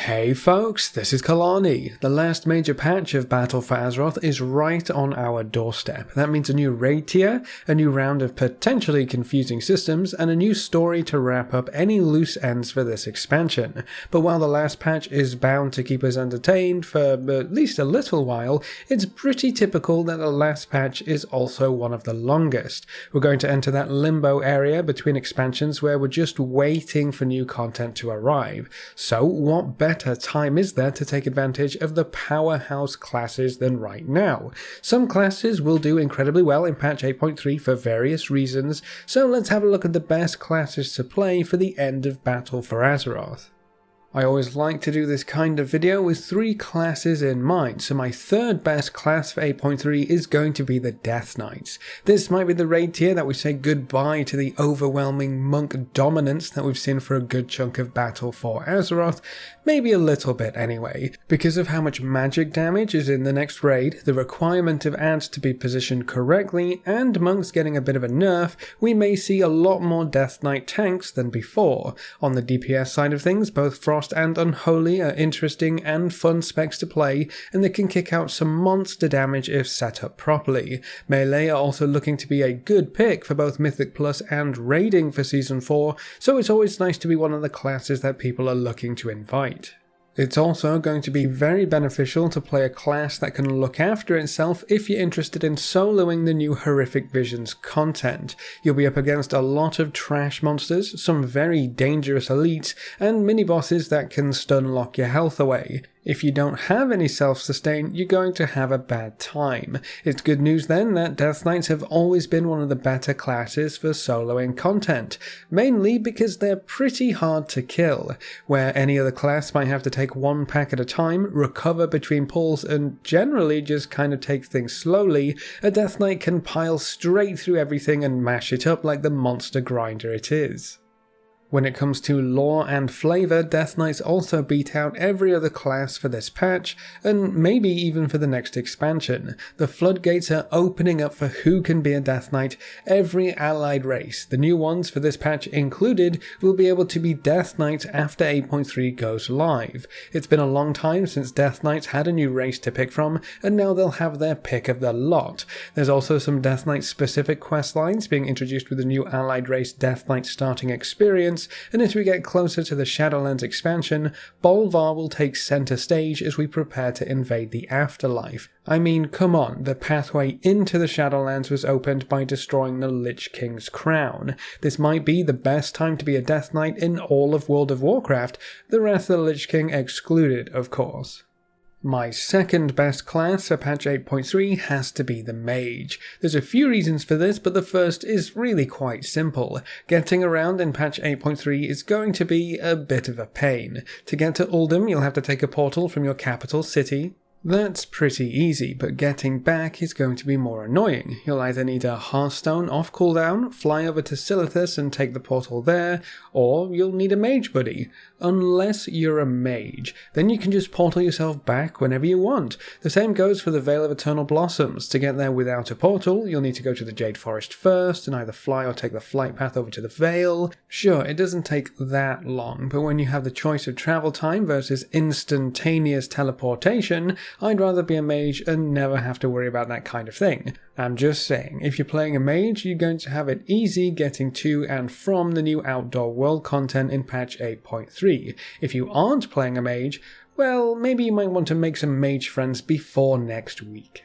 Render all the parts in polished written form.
Hey folks, this is Kalani. The last major patch of Battle for Azeroth is right on our doorstep. That means a new raid tier, a new round of potentially confusing systems, and a new story to wrap up any loose ends for this expansion. But while the last patch is bound to keep us entertained for at least a little while, it's pretty typical that the last patch is also one of the longest. We're going to enter that limbo area between expansions where we're just waiting for new content to arrive. So what better time is there to take advantage of the powerhouse classes than right now? Some classes will do incredibly well in patch 8.3 for various reasons, so let's have a look at the best classes to play for the end of Battle for Azeroth. I always like to do this kind of video with 3 classes in mind, so my third best class for 8.3 is going to be the Death Knights. This might be the raid tier that we say goodbye to the overwhelming monk dominance that we've seen for a good chunk of Battle for Azeroth, maybe a little bit anyway. Because of how much magic damage is in the next raid, the requirement of ads to be positioned correctly, and monks getting a bit of a nerf, we may see a lot more Death Knight tanks than before. On the DPS side of things, both Frost and Unholy are interesting and fun specs to play, and they can kick out some monster damage if set up properly. Melee are also looking to be a good pick for both Mythic Plus and raiding for Season 4, so it's always nice to be one of the classes that people are looking to invite. It's also going to be very beneficial to play a class that can look after itself if you're interested in soloing the new Horrific Visions content. You'll be up against a lot of trash monsters, some very dangerous elites, and mini-bosses that can stun lock your health away. If you don't have any self-sustain, you're going to have a bad time. It's good news then that Death Knights have always been one of the better classes for soloing content, mainly because they're pretty hard to kill. Where any other class might have to take one pack at a time, recover between pulls, and generally just kind of take things slowly, a Death Knight can pile straight through everything and mash it up like the monster grinder it is. When it comes to lore and flavour, Death Knights also beat out every other class for this patch, and maybe even for the next expansion. The floodgates are opening up for who can be a Death Knight. Every allied race, the new ones for this patch included, will be able to be Death Knights after 8.3 goes live. It's been a long time since Death Knights had a new race to pick from, and now they'll have their pick of the lot. There's also some Death Knight specific questlines being introduced with the new allied race Death Knight starting experience, and as we get closer to the Shadowlands expansion, Bolvar will take centre stage as we prepare to invade the afterlife. I mean, come on, the pathway into the Shadowlands was opened by destroying the Lich King's crown. This might be the best time to be a Death Knight in all of World of Warcraft, the Wrath of the Lich King excluded, of course. My second best class for patch 8.3 has to be the Mage. There's a few reasons for this, but the first is really quite simple. Getting around in patch 8.3 is going to be a bit of a pain. To get to Uldum, you'll have to take a portal from your capital city. That's pretty easy, but getting back is going to be more annoying. You'll either need a Hearthstone off cooldown, fly over to Silithus and take the portal there, or you'll need a mage buddy. Unless you're a mage, then you can just portal yourself back whenever you want. The same goes for the Vale of Eternal Blossoms. To get there without a portal, you'll need to go to the Jade Forest first and either fly or take the flight path over to the Vale. Sure, it doesn't take that long, but when you have the choice of travel time versus instantaneous teleportation, I'd rather be a mage and never have to worry about that kind of thing. I'm just saying, if you're playing a mage, you're going to have it easy getting to and from the new outdoor world content in patch 8.3. If you aren't playing a mage, well, maybe you might want to make some mage friends before next week.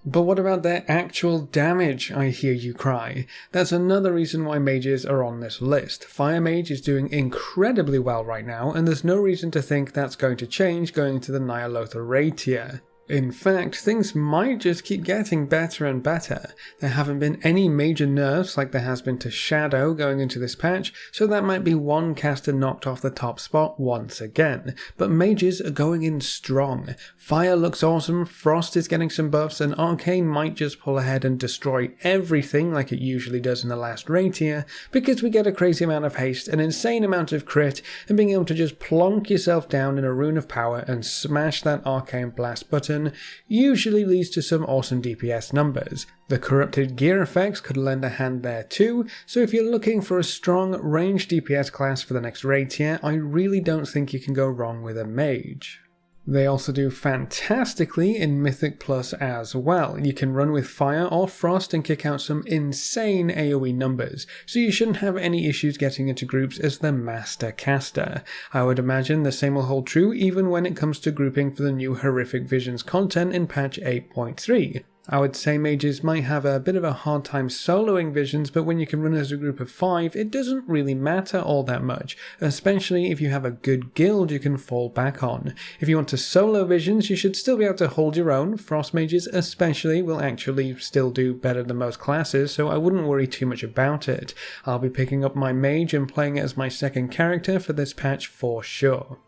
But what about their actual damage, I hear you cry? That's another reason why mages are on this list. Fire Mage is doing incredibly well right now, and there's no reason to think that's going to change going to the Ny'alotha raid tier. In fact, things might just keep getting better and better. There haven't been any major nerfs like there has been to Shadow going into this patch, so that might be one caster knocked off the top spot once again. But mages are going in strong. Fire looks awesome, Frost is getting some buffs, and Arcane might just pull ahead and destroy everything like it usually does in the last raid tier, because we get a crazy amount of haste, an insane amount of crit, and being able to just plonk yourself down in a rune of power and smash that Arcane Blast button vision usually leads to some awesome DPS numbers. The corrupted gear effects could lend a hand there too, so if you're looking for a strong range DPS class for the next raid tier, I really don't think you can go wrong with a Mage. They also do fantastically in Mythic Plus as well. You can run with Fire or Frost and kick out some insane AoE numbers, so you shouldn't have any issues getting into groups as the Master Caster. I would imagine the same will hold true even when it comes to grouping for the new Horrific Visions content in patch 8.3. I would say mages might have a bit of a hard time soloing visions, but when you can run as a group of 5, it doesn't really matter all that much, especially if you have a good guild you can fall back on. If you want to solo visions, you should still be able to hold your own. Frost mages especially will actually still do better than most classes, so I wouldn't worry too much about it. I'll be picking up my mage and playing it as my second character for this patch for sure.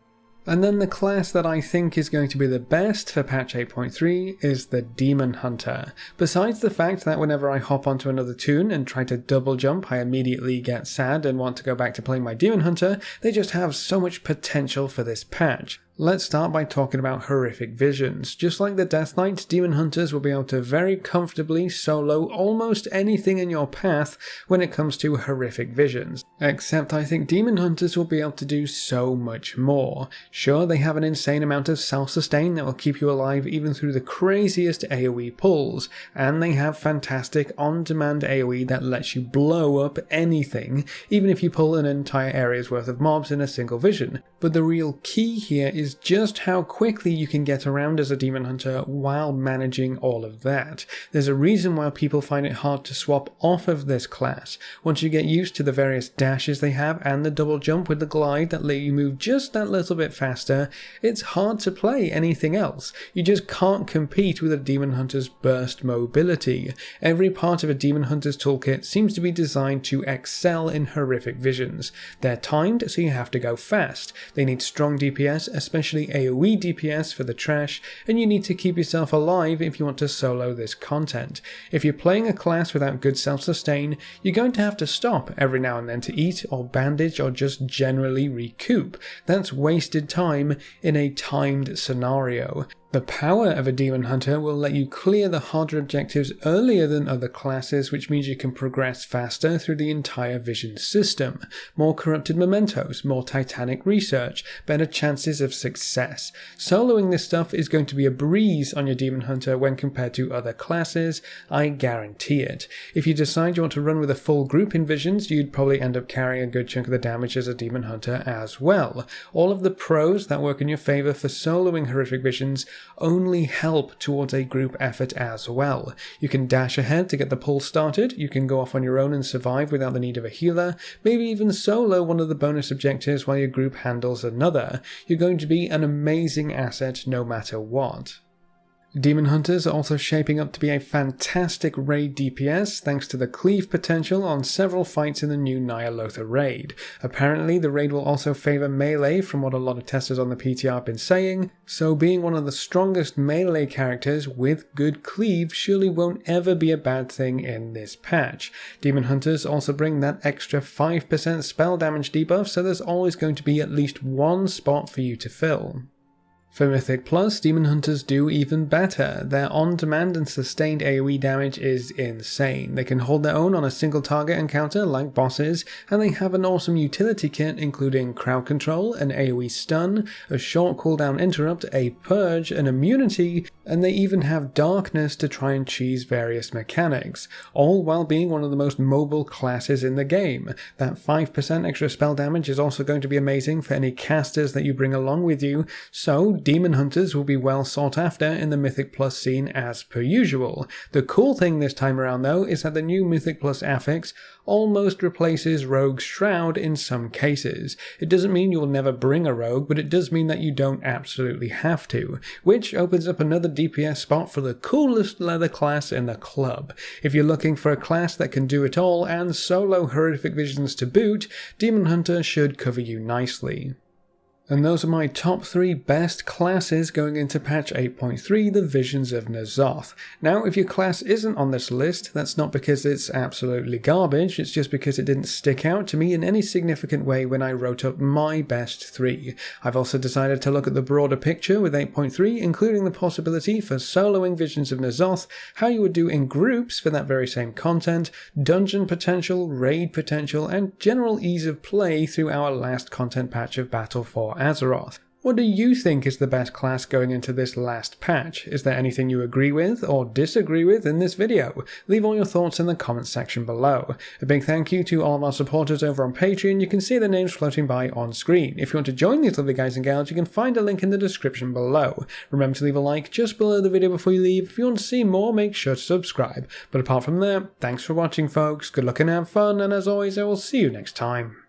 And then the class that I think is going to be the best for patch 8.3 is the Demon Hunter. Besides the fact that whenever I hop onto another toon and try to double jump, I immediately get sad and want to go back to playing my Demon Hunter, they just have so much potential for this patch. Let's start by talking about Horrific Visions. Just like the Death Knight, Demon Hunters will be able to very comfortably solo almost anything in your path when it comes to Horrific Visions. Except I think Demon Hunters will be able to do so much more. Sure, they have an insane amount of self-sustain that will keep you alive even through the craziest AoE pulls, and they have fantastic on-demand AoE that lets you blow up anything, even if you pull an entire area's worth of mobs in a single vision. But the real key here is just how quickly you can get around as a Demon Hunter while managing all of that. There's a reason why people find it hard to swap off of this class. Once you get used to the various dashes they have and the double jump with the glide that let you move just that little bit faster, it's hard to play anything else. You just can't compete with a Demon Hunter's burst mobility. Every part of a Demon Hunter's toolkit seems to be designed to excel in Horrific Visions. They're timed, so you have to go fast. They need strong DPS, especially AoE DPS for the trash, and you need to keep yourself alive if you want to solo this content. If you're playing a class without good self-sustain, you're going to have to stop every now and then to eat or bandage or just generally recoup. That's wasted time in a timed scenario. The power of a Demon Hunter will let you clear the harder objectives earlier than other classes, which means you can progress faster through the entire vision system. More corrupted mementos, more titanic research, better chances of success. Soloing this stuff is going to be a breeze on your Demon Hunter when compared to other classes, I guarantee it. If you decide you want to run with a full group in visions, you'd probably end up carrying a good chunk of the damage as a Demon Hunter as well. All of the pros that work in your favour for soloing Horrific Visions only help towards a group effort as well. You can dash ahead to get the pull started, you can go off on your own and survive without the need of a healer, maybe even solo one of the bonus objectives while your group handles another. You're going to be an amazing asset no matter what. Demon Hunters are also shaping up to be a fantastic raid DPS thanks to the cleave potential on several fights in the new Nyalotha raid. Apparently the raid will also favour melee from what a lot of testers on the PTR have been saying, so being one of the strongest melee characters with good cleave surely won't ever be a bad thing in this patch. Demon Hunters also bring that extra 5% spell damage debuff, so there's always going to be at least one spot for you to fill. For Mythic Plus, Demon Hunters do even better. Their on-demand and sustained AoE damage is insane. They can hold their own on a single target encounter like bosses, and they have an awesome utility kit including crowd control, an AoE stun, a short cooldown interrupt, a purge, an immunity, and they even have darkness to try and cheese various mechanics, all while being one of the most mobile classes in the game. That 5% extra spell damage is also going to be amazing for any casters that you bring along with you, so Demon Hunters will be well sought after in the Mythic Plus scene as per usual. The cool thing this time around though is that the new Mythic Plus affix almost replaces Rogue's Shroud in some cases. It doesn't mean you'll never bring a rogue, but it does mean that you don't absolutely have to, which opens up another DPS spot for the coolest leather class in the club. If you're looking for a class that can do it all and solo Horrific Visions to boot, Demon Hunter should cover you nicely. And those are my top 3 best classes going into patch 8.3, the Visions of N'Zoth. Now, if your class isn't on this list, that's not because it's absolutely garbage, it's just because it didn't stick out to me in any significant way when I wrote up my best 3. I've also decided to look at the broader picture with 8.3, including the possibility for soloing Visions of N'Zoth, how you would do in groups for that very same content, dungeon potential, raid potential, and general ease of play through our last content patch of Battle for Azeroth. What do you think is the best class going into this last patch? Is there anything you agree with or disagree with in this video? Leave all your thoughts in the comments section below. A big thank you to all of our supporters over on Patreon. You can see their names floating by on screen. If you want to join these lovely guys and gals, you can find a link in the description below. Remember to leave a like just below the video before you leave. If you want to see more, make sure to subscribe. But apart from that, thanks for watching folks, good luck and have fun, and as always I will see you next time.